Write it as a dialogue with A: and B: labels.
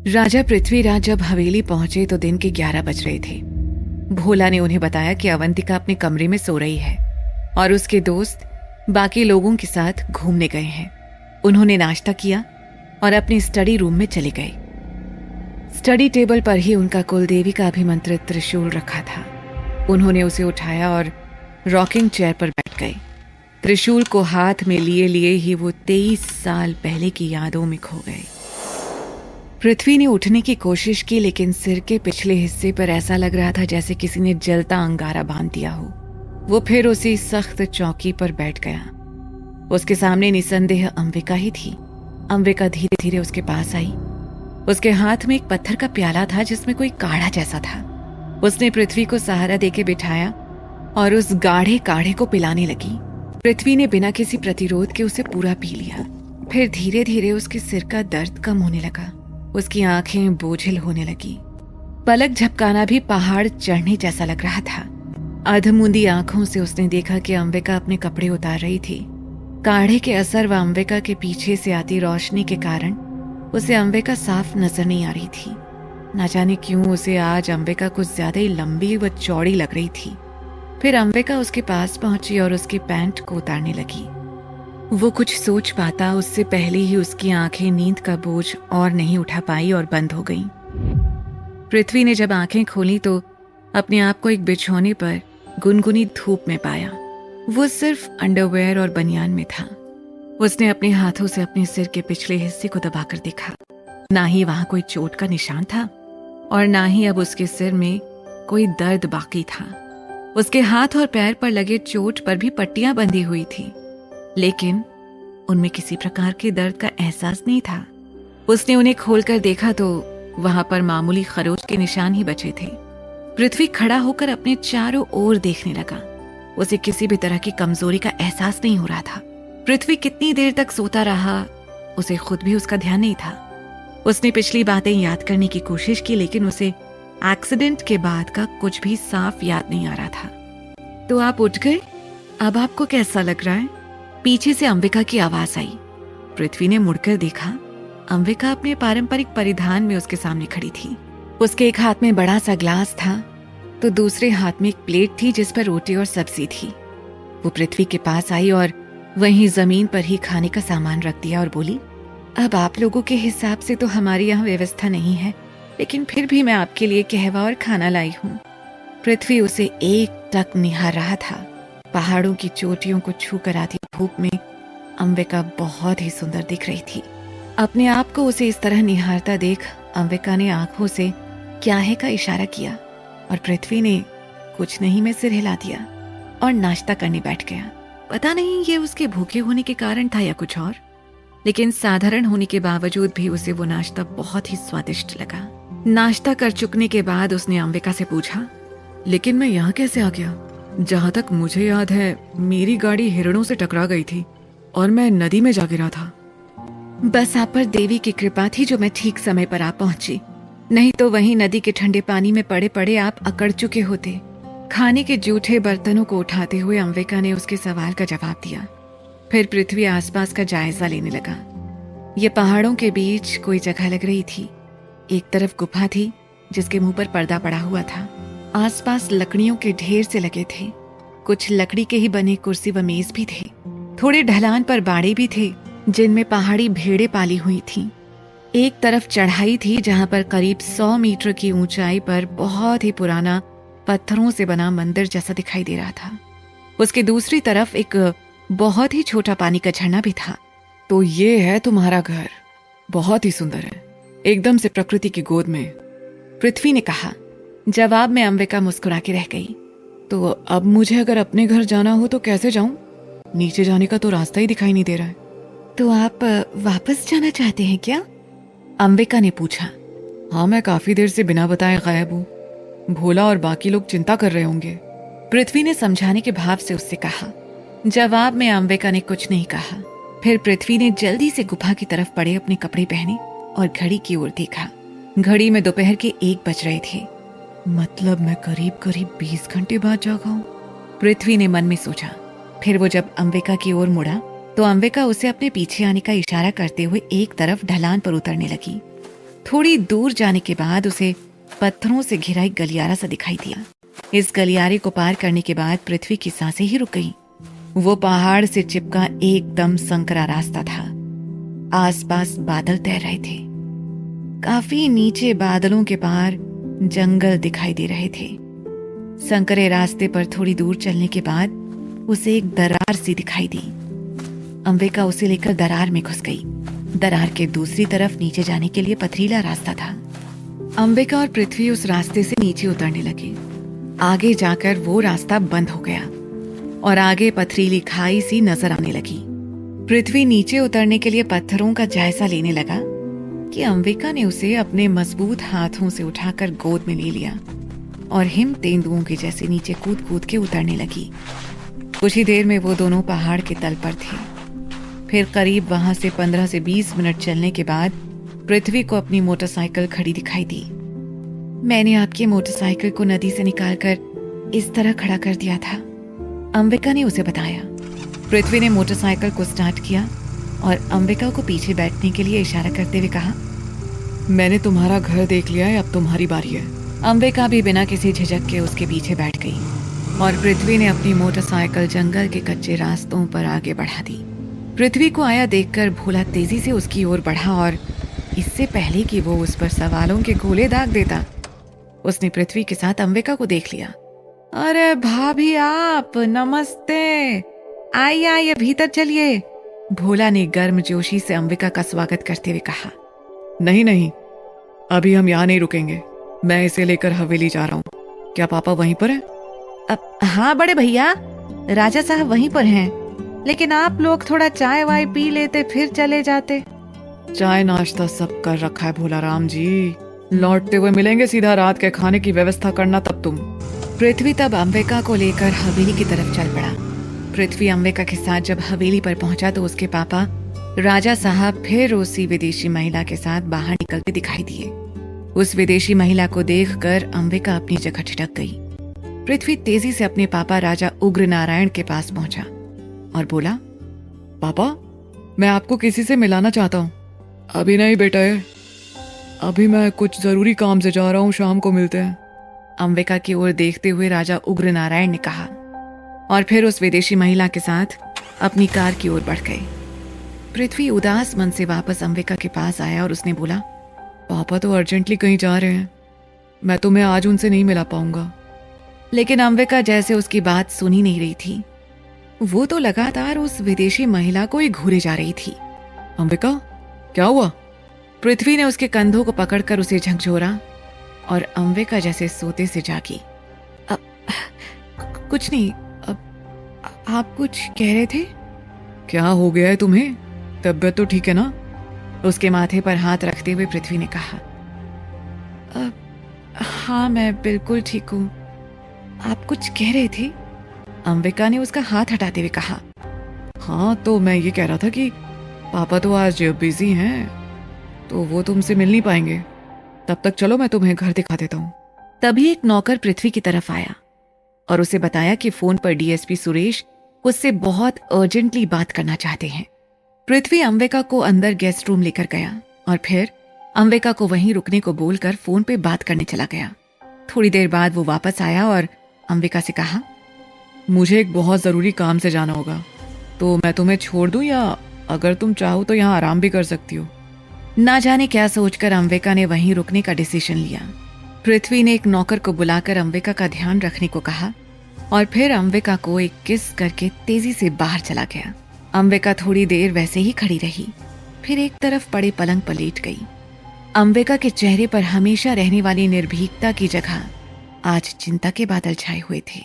A: राजा पृथ्वीराज जब हवेली पहुंचे तो दिन के 11 बज रहे थे। भोला ने उन्हें बताया कि अवंतिका अपने कमरे में सो रही है और उसके दोस्त बाकी लोगों के साथ घूमने गए हैं। उन्होंने नाश्ता किया और अपने स्टडी रूम में चले गए। स्टडी टेबल पर ही उनका कुलदेवी का अभिमंत्रित त्रिशूल रखा था। उन्होंने उसे उठाया और रॉकिंग चेयर पर बैठ गए। त्रिशूल को हाथ में लिए लिए ही वो 23 साल पहले की यादों में खो गए। पृथ्वी ने उठने की कोशिश की, लेकिन सिर के पिछले हिस्से पर ऐसा लग रहा था जैसे किसी ने जलता अंगारा बांध दिया हो। वो फिर उसी सख्त चौकी पर बैठ गया। उसके सामने निसंदेह अंबिका ही थी। अंबिका धीरे धीरे उसके पास आई। उसके हाथ में एक पत्थर का प्याला था जिसमें कोई काढ़ा जैसा था। उसने पृथ्वी को सहारा देके बिठाया और उस गाढ़े काढ़े को पिलाने लगी। पृथ्वी ने बिना किसी प्रतिरोध के उसे पूरा पी लिया। फिर धीरे धीरे उसके सिर का दर्द कम होने लगा। उसकी आंखें बोझिल होने लगी। पलक झपकाना भी पहाड़ चढ़ने जैसा लग रहा था। अधमुंदी आंखों से उसने देखा कि अंबिका अपने कपड़े उतार रही थी। काढ़े के असर व अंबिका के पीछे से आती रोशनी के कारण उसे अंबिका साफ नजर नहीं आ रही थी। न जाने क्यों उसे आज अंबिका कुछ ज्यादा ही लंबी व चौड़ी लग रही थी। फिर अंबिका उसके पास पहुंची और उसकी पैंट को उतारने लगी। वो कुछ सोच पाता उससे पहले ही उसकी आंखें नींद का बोझ और नहीं उठा पाई और बंद हो गईं। पृथ्वी ने जब आंखें खोली तो अपने आप को एक बिछौने पर गुनगुनी धूप में पाया। वो सिर्फ अंडरवेयर और बनियान में था। उसने अपने हाथों से अपने सिर के पिछले हिस्से को दबाकर देखा। ना ही वहां कोई चोट का निशान था और ना ही अब उसके सिर में कोई दर्द बाकी था। उसके हाथ और पैर पर लगे चोट पर भी पट्टियां बंधी हुई थी, लेकिन उनमें किसी प्रकार के दर्द का एहसास नहीं था। उसने उन्हें खोलकर देखा तो वहां पर मामूली खरोच के निशान ही बचे थे। पृथ्वी खड़ा होकर अपने चारों ओर देखने लगा। उसे किसी भी तरह की कमजोरी का एहसास नहीं हो रहा था। पृथ्वी कितनी देर तक सोता रहा, उसे खुद भी उसका ध्यान नहीं था। उसने पिछली बातें याद करने की कोशिश की, लेकिन उसे एक्सीडेंट के बाद का कुछ भी साफ याद नहीं आ रहा था। तो आप उठ गए? अब आपको कैसा लग रहा है? पीछे से अंबिका की आवाज आई। पृथ्वी ने मुड़कर देखा। अंबिका अपने पारंपरिक परिधान में उसके सामने खड़ी थी। उसके एक हाथ में बड़ा सा ग्लास था तो दूसरे हाथ में एक प्लेट थी जिस पर रोटी और सब्जी थी। वो पृथ्वी के पास आई और वहीं जमीन पर ही खाने का सामान रख दिया और बोली, अब आप लोगों के हिसाब से तो हमारी यहाँ व्यवस्था नहीं है, लेकिन फिर भी मैं आपके लिए कहवा और खाना लाई हूँ। पृथ्वी उसे एक टक निहार रहा था। पहाड़ों की चोटियों को छू कर आती धूप में अंबिका बहुत ही सुंदर दिख रही थी। अपने आप को उसे इस तरह निहारता देख अंबिका ने आंखों से क्या है का इशारा किया और पृथ्वी ने कुछ नहीं में सिर हिला दिया और नाश्ता करने बैठ गया। पता नहीं ये उसके भूखे होने के कारण था या कुछ और, लेकिन साधारण होने के बावजूद भी उसे वो नाश्ता बहुत ही स्वादिष्ट लगा। नाश्ता कर चुकने के बाद उसने अंबिका से पूछा, लेकिन मैं यहाँ कैसे आ गया? जहाँ तक मुझे याद है मेरी गाड़ी हिरणों से टकरा गई थी और मैं नदी में जा गिरा था। बस आप पर देवी की कृपा थी जो मैं ठीक समय पर आ पहुंची, नहीं तो वहीं नदी के ठंडे पानी में पड़े पड़े आप अकड़ चुके होते। खाने के जूठे बर्तनों को उठाते हुए अंबिका ने उसके सवाल का जवाब दिया। फिर पृथ्वी आसपास का जायजा लेने लगा। ये पहाड़ों के बीच कोई जगह लग रही थी। एक तरफ गुफा थी जिसके मुंह पर पर्दा पड़ा हुआ था। आसपास लकड़ियों के ढेर से लगे थे। कुछ लकड़ी के ही बने कुर्सी व मेज भी थे। थोड़े ढलान पर बाड़े भी थे जिनमें पहाड़ी भेड़ें पाली हुई थीं। एक तरफ चढ़ाई थी जहां पर करीब 100 मीटर की ऊंचाई पर बहुत ही पुराना पत्थरों से बना मंदिर जैसा दिखाई दे रहा था। उसके दूसरी तरफ एक बहुत ही छोटा पानी का झरना भी था। तो ये है तुम्हारा घर, बहुत ही सुंदर है, एकदम से प्रकृति की गोद में, पृथ्वी ने कहा। जवाब में अंबिका मुस्कुरा के रह गई। तो अब मुझे अगर अपने घर जाना हो तो कैसे जाऊं? नीचे जाने का तो रास्ता ही दिखाई नहीं दे रहा है। तो आप वापस जाना चाहते हैं क्या? अंबिका ने पूछा। हाँ, मैं काफी देर से बिना बताए गायब हूँ। भोला और बाकी लोग चिंता कर रहे होंगे, पृथ्वी ने समझाने के भाव से उससे कहा। जवाब में अंबिका ने कुछ नहीं कहा। फिर पृथ्वी ने जल्दी से गुफा की तरफ पड़े अपने कपड़े पहने और घड़ी की ओर देखा। घड़ी में दोपहर के 1 बज रहे थे। मतलब मैं करीब करीब 20 घंटे बाद जागा हूँ, पृथ्वी ने मन में सोचा। फिर वो जब अंबिका की ओर मुड़ा तो अंबिका उसे अपने पीछे आने का इशारा करते हुए एक तरफ ढलान पर उतरने लगी। थोड़ी दूर जाने के बाद उसे पत्थरों से घिरा एक गलियारा सा दिखाई दिया। इस गलियारे को पार करने के बाद पृथ्वी की सांसें ही रुक गईं। वो पहाड़ से चिपका एकदम संकरा रास्ता था। आसपास बादल तैर रहे थे। काफी नीचे बादलों के पार जंगल दिखाई दे रहे थे। संकरे रास्ते पर थोड़ी दूर चलने के बाद उसे एक दरार सी दिखाई दी। अंबिका उसे लेकर दरार में घुस गई। दरार के दूसरी तरफ नीचे जाने के लिए पथरीला रास्ता था। अंबिका और पृथ्वी उस रास्ते से नीचे उतरने लगे। आगे जाकर वो रास्ता बंद हो गया और आगे पथरीली खाई सी नजर आने लगी। पृथ्वी नीचे उतरने के लिए पत्थरों का जायजा लेने लगा कि अंबिका ने उसे अपने मजबूत हाथों से उठाकर गोद में ले लिया और हिम तेंदुओं के जैसे नीचे कूद कूद के उतरने लगी। कुछ ही देर में वो दोनों पहाड़ के तल पर थे। फिर करीब वहां से 15 से 20 मिनट चलने के बाद पृथ्वी को अपनी मोटरसाइकिल खड़ी दिखाई दी। मैंने आपकी मोटरसाइकिल को नदी से निकालकर इस तरह खड़ा कर दिया था, अंबिका ने उसे बताया। पृथ्वी ने मोटरसाइकिल को स्टार्ट किया और अंबिका को पीछे बैठने के लिए इशारा करते हुए कहा, मैंने तुम्हारा घर देख लिया है, अब तुम्हारी बारी है। अंबिका भी बिना किसी झिझक के उसके पीछे बैठ गई और पृथ्वी ने अपनी मोटरसाइकिल जंगल के कच्चे रास्तों पर आगे बढ़ा दी। पृथ्वी को आया देखकर भोला तेजी से उसकी ओर बढ़ा और इससे पहले कि वो उस पर सवालों के गोले दाग देता, उसने पृथ्वी के साथ अंबिका को देख लिया। अरे भाभी आप, नमस्ते, आइए आइए भीतर चलिए, भोला ने गर्मजोशी से अंबिका का स्वागत करते हुए कहा। नहीं नहीं, अभी हम यहाँ नहीं रुकेंगे, मैं इसे लेकर हवेली जा रहा हूँ। क्या पापा वहीं पर हैं? हाँ बड़े भैया, राजा साहब वहीं पर हैं, लेकिन आप लोग थोड़ा चाय वाय पी लेते फिर चले जाते। चाय नाश्ता सब कर रखा है भोला राम जी, लौटते हुए मिलेंगे, सीधा रात के खाने की व्यवस्था करना तब तुम। पृथ्वी तब अंबिका को लेकर हवेली की तरफ चल पड़ा। पृथ्वी अंबिका के साथ जब हवेली पर पहुंचा तो उसके पापा राजा साहब फिर उसी विदेशी महिला के साथ बाहर निकलते दिखाई दिए। उस विदेशी महिला को देखकर अंबिका अपनी जगह ठिठक गई। पृथ्वी तेजी से अपने पापा राजा उग्र नारायण के पास पहुंचा और बोला, पापा मैं आपको किसी से मिलाना चाहता हूँ। अभी नहीं बेटा है, अभी मैं कुछ जरूरी काम से जा रहा हूँ, शाम को मिलते हैं, अंबिका की ओर देखते हुए राजा उग्र नारायण ने कहा और फिर उस विदेशी महिला के साथ अपनी कार की ओर बढ़ गए। पृथ्वी उदास मन से वापस अंबिका के पास आया और उसने बोला, पापा तो अर्जेंटली कहीं जा रहे हैं, मैं तुम्हें आज उनसे नहीं मिला पाऊंगा। लेकिन अंबिका जैसे उसकी बात सुन ही नहीं रही थी। वो तो लगातार उस विदेशी महिला को ही घूरे जा रही थी। अंबिका क्या हुआ? पृथ्वी ने उसके कंधों को पकड़कर उसे झकझोरा और अंबिका जैसे सोते से जागी। कुछ नहीं, आप कुछ कह रहे थे? क्या हो गया है तुम्हें? तबीयत तो ठीक है ना? उसके माथे पर हाथ रखते हुए पृथ्वी ने कहा। हाँ मैं बिल्कुल ठीक हूँ, आप कुछ कह रहे थे? अंबिका ने उसका हाथ हटाते हुए कहा। हाँ तो मैं ये कह रहा था कि पापा तो आज बिजी हैं, तो वो तुमसे मिल नहीं पाएंगे, तब तक चलो मैं तुम्हें घर दिखा देता हूँ। तभी एक नौकर पृथ्वी की तरफ आया और उसे बताया कि फोन पर डीएसपी सुरेश उससे बहुत अर्जेंटली बात करना चाहते हैं। पृथ्वी अंबिका को अंदर गेस्ट रूम लेकर गया और फिर अंबिका को वहीं रुकने को बोलकर फोन पे बात करने चला गया। थोड़ी देर बाद वो वापस आया और अंबिका से कहा, मुझे एक बहुत जरूरी काम से जाना होगा, तो मैं तुम्हें छोड़ दूं या अगर तुम चाहो तो यहाँ आराम भी कर सकती हो। ना जाने क्या सोचकर अंबिका ने वहीं रुकने का डिसीजन लिया। पृथ्वी ने एक नौकर को बुलाकर अंबिका का ध्यान रखने को कहा और फिर अंबिका को एक किस करके तेजी से बाहर चला गया। अंबिका थोड़ी देर वैसे ही खड़ी रही, फिर एक तरफ पड़े पलंग पर लेट गई। अंबिका के चेहरे पर हमेशा रहने वाली निर्भीकता की जगह आज चिंता के बादल छाए हुए थे।